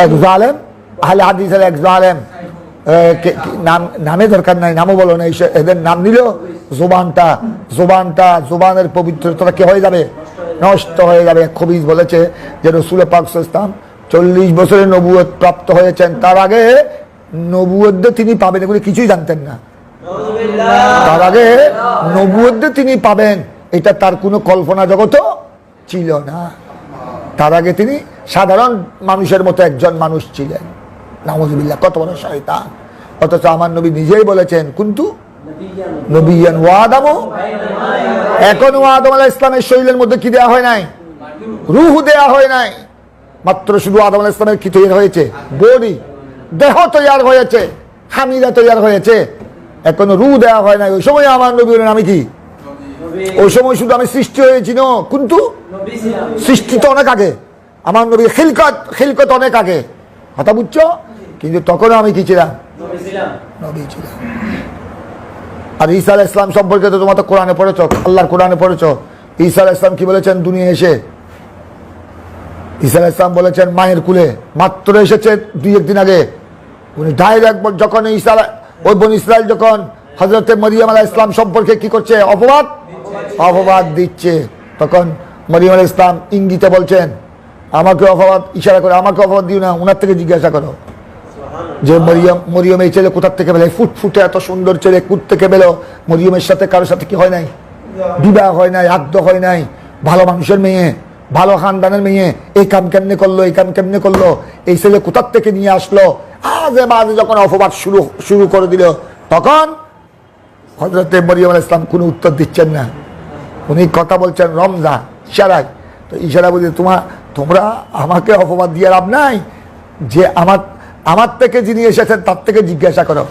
এক জালেম, আহলে হাদিসের এক জালেম, নামে দরকার নাই, নামও বলো না, এদের নাম নিল জোবানের পবিত্রতা কি হয়ে যাবে? নষ্ট হয়ে যাবে। খবিজ বলেছে যে রাসূল পাক সাল্লাল্লাহু আলাইহি ওয়াসাল্লাম 40 বছরের নবুয়ত প্রাপ্ত হয়েছেন, তার আগে নবুয়ত তিনি পাবেন এগুলি কিছুই জানতেন না। তার আগে নবুয়ত তিনি পাবেন এটা তার কোনো কল্পনা জগতও ছিল না। তার আগে তিনি সাধারণ মানুষের মতো একজন মানুষ ছিলেন। নাউযুবিল্লাহ, কত বড় শয়তান! অথচ আমার নবী নিজেই বলেছেন কুনতু নবিয়ান ওয়া আদামু, এখনো আদম আলাইহিস সালামের শরীরের মধ্যে কি দেয়া হয় নাই? রূহ দেয়া হয় নাই। মাত্র শুধু আদম আলাইহিস সালামের কি তৈরি হয়েছে? বডি, দেহ তৈরি হয়েছে, হামিদা তৈরি হয়েছে, এখনো রূহ দেয়া হয় নাই। ওই সময় আমার নবী বলেন আমি কি? ওই সময় শুধু আমি সৃষ্টি হয়েছি না, কিন্তু সৃষ্টি তো অনেক আগে। আমার নবী খিলকত অনেক আগে, কথা বুঝছো? কিন্তু তখনও আমি কি ছিলাম? নবী ছিলাম। আর ঈসা আলাইহিস সালাম সম্পর্কে তো তোমরা তো কোরআনে পড়েছো, আল্লাহর কোরআনে পড়েছো। ঈসা আলাইহিস সালাম কি বলেছেন দুনিয়া এসে? ঈসা আলাইহিস সালাম বলেছেন মায়ের কুলে মাত্র এসেছে 2-1 দিন আগে। উনি ডাইরেক্ট যখন ওই বনি ইসরাইল যখন হযরতে মরিয়ম আলাইহিস সালাম সম্পর্কে কি করছে? অপবাদ দিচ্ছে, তখন মরিয়ম আলাইহিস সালাম ইঙ্গিতে বলছেন আমাকে অপবাদ, ইশারা করে আমাকে অপবাদ দিও না, উনার থেকে জিজ্ঞাসা করো যে মরিয়ম এই ছেলে কোথার থেকে পেলে? ফুটফুটে এত সুন্দর ছেলে কোথা থেকে পেলো? মরিয়মের সাথে কারোর সাথে কি হয় নাই? বিবাহ হয় নাই, আদ্য হয় নাই, ভালো মানুষের মেয়ে, ভালো খানদানের মেয়ে, এই কাম কেমনে করলো, এই কাম কেমনে করলো, এই ছেলে কোথার থেকে নিয়ে আসলো? আজে বাজে যখন অপবাদ শুরু করে দিল, তখন হযরতে মরিয়ম আলাইহিস সালাম কোনো উত্তর দিচ্ছেন না। উনি কথা বলছেন রমজা, ইশারায়। তো ইশারা বুঝে তোমরা আমাকে অপবাদ দিয়ে লাভ নাই, যে আমার থেকে যিনি এসেছেন তার থেকে জিজ্ঞাসা করো।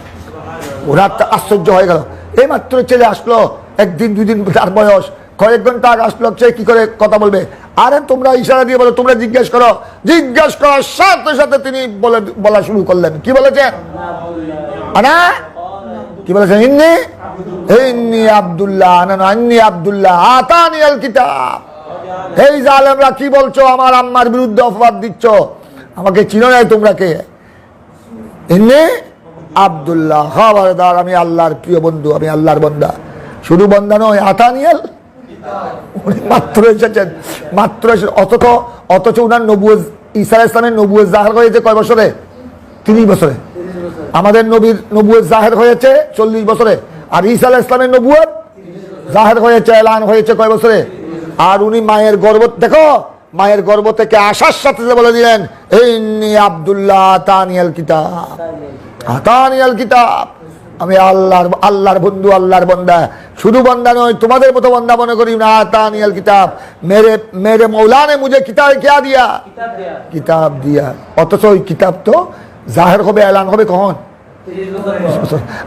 ওনার আশ্চর্য হয়ে গেল, এই মাত্র ছেলে আসলো, 1 দিন 2 দিন তার বয়স, কয়েক ঘন্টা আগে আসলো, সে কি করে কথা বলবে? আরে তোমরা ইশারা দিয়ে বলো, তোমরা জিজ্ঞেস করো। জিজ্ঞেস করার সাথে সাথে তিনি বলা শুরু করলেন। কি বলেছেন? কি বলেছেন? ইন্নী আব্দুল্লাহ, ইন্নী আব্দুল্লাহ আতানিয়াল কিতাব। এই জালেমরা কি বলছো? আমার আম্মার বিরুদ্ধে অপবাদ দিচ্ছ, আমাকে চিনো নাই তোমরা কে? ইন্নী আব্দুল্লাহ, খবরদার আমি আল্লাহর প্রিয় বন্ধু, আমি আল্লাহর বান্দা। শুধু বান্দা নয়, আতানিয়াল, উনি মাত্র এসেছেন, মাত্র অথচ উনার নবুয়ত, ঈসা আলাইহিস সালামের নবুয়ত জাহির হয়েছে কয় বছরে? 30 বছরে। আমাদের নবীর নবুয়ত জাহির হয়েছে 40 বছরে। আর ঈসা আলাইহিস সালামের নবুয়ত জাহির হয়েছে, এলান হয়েছে কয় বছরে? আর উনি মায়ের গর্ভ, দেখো মায়ের গর্ভ থেকে আসার সাথে বলে দিলেন ইন্নী আব্দুল্লাহ আতানিয়াল কিতাব, আতানিয়াল কিতাব, আমি আল্লাহর বন্ধু, আল্লাহর বান্দা। শুধু বান্দা নয়, তোমাদের মতো বান্দা মনে করি না। আতানিয়াল কিতাব, মেরে মৌলা ने मुझे किताब क्या दिया? কিতাব দিয়া। অথচ ওই কিতাব তো জাহির হবে, এলান হবে কখন?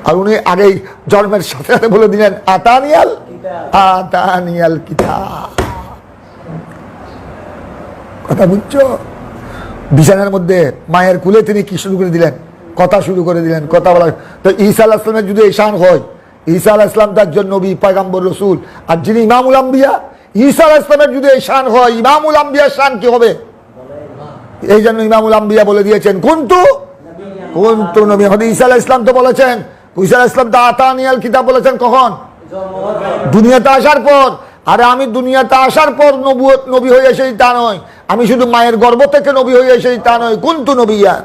আর উনি আগেই জন্মের সাথে সাথে বলে দিলেন আতানিয়াল কিতাব। কথা বুঝছো? বিছানার মধ্যে মায়ের কুলে তিনি কি শুরু করে দিলেন? কথা শুরু করে দিলেন, কথা বলা। তো ঈসা আলাইহিস সালামের যদি এই শান হয়, ঈসা আলাইহিস সালাম তো একজন নবী, পয়গম্বর, রাসূল, আর যিনি ইমামুল আম্বিয়া, ঈসা আলাইহিস সালামের যদি এই শান হয়, ইমামুল আম্বিয়ার শান কি হবে? এই জন্য ইমামুল আম্বিয়া বলে দিয়েছেন কুনতু নবী। ঈসা আলাইহিস সালাম তো বলেছেন, ঈসা আলাইহিস সালাম তো আতানিয়াল কিতাব বলেছেন কখন? দুনিয়াতে আসার পর। আরে আমি দুনিয়াতে আসার পর নবী হয়ে এসেই তা নয়, আমি শুধু মায়ের গর্ভ থেকে নবী হয়ে এসেই তা নয়, কুনতু নবিয়ান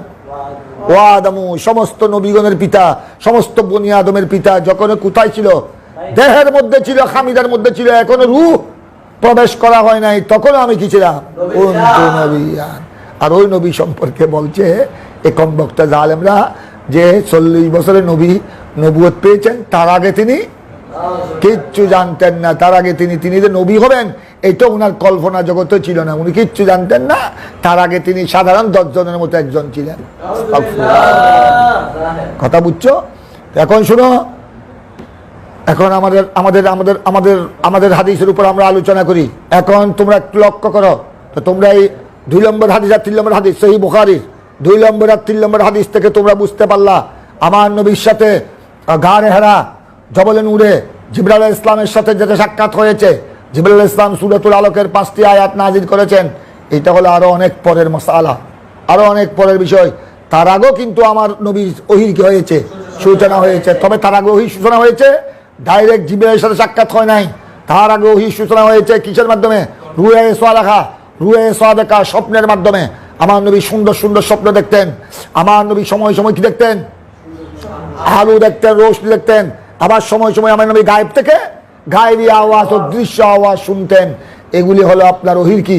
ওয়া আদমু, সমস্ত নবীগণের পিতা, সমস্ত বনি আদমের পিতা। যখন কোথায় ছিল? দেহের মধ্যে ছিল, খামিদার মধ্যে ছিল, এখনো রূহ প্রবেশ করা হয় নাই, তখনও আমি কি ছিলাম? কুনতু নবিয়ান। আর ওই নবী সম্পর্কে বলছে এ কম বক্তা জালেমরা যে 40 বছরের নবী নবুয়ত পেয়েছেন, তার আগে তিনি কিচ্ছু জানতেন না। তার আগে তিনি যে নবী হবেন এটা ওনার কল্পনা জগতে ছিল না, উনি কিচ্ছু জানতেন না। তার আগে তিনি সাধারণ 10 জনের মতো একজন ছিলেন। কথা বুঝছো? এখন শুনো, এখন আমাদের হাদিসের উপর আমরা আলোচনা করি। এখন তোমরা একটু লক্ষ্য করো, তো তোমরা এই 2 নম্বর হাদিস আর 3 নম্বর হাদিস, সহিহ বুখারীর 2 নম্বর আর 3 নম্বর হাদিস থেকে তোমরা বুঝতে পারলা আমার নবীর সাথে গারে হেরা, জবলে নূরে জিবরাইল আলাইহিস সালামের সাথে যেটা সাক্ষাৎ হয়েছে। জিবরাইল আলাইহিস সালাম সূরাতুল আলকের 5টি আয়াত নাযিল করেছেন। এটা হলো আরো অনেক পরের মাসআলা, আরো অনেক পরের বিষয়। তার আগেও কিন্তু আমার নবীর ওহির কি হয়েছে, সূচনা হয়েছে। তবে তার আগে ওহির সূচনা হয়েছে, ডাইরেক্ট জিবরাইলের সাথে সাক্ষাৎ হয় নাই। তার আগে ওহির সূচনা হয়েছে কিসের মাধ্যমে? রুয়ে সালেহা, রুয়ে সাদেকা, স্বপ্নের মাধ্যমে। আমার নবী সুন্দর সুন্দর স্বপ্ন দেখতেন। আমার নবী সময় সময় কি দেখতেন? আলু দেখতেন, রোশনি দেখতেন। আবার সময় সময় আমার নবী গায়েব থেকে গায়েবী আওয়াজ ও দৃশ্য আওয়াজ শুনতেন। এগুলি হলো আপনার ওহির কি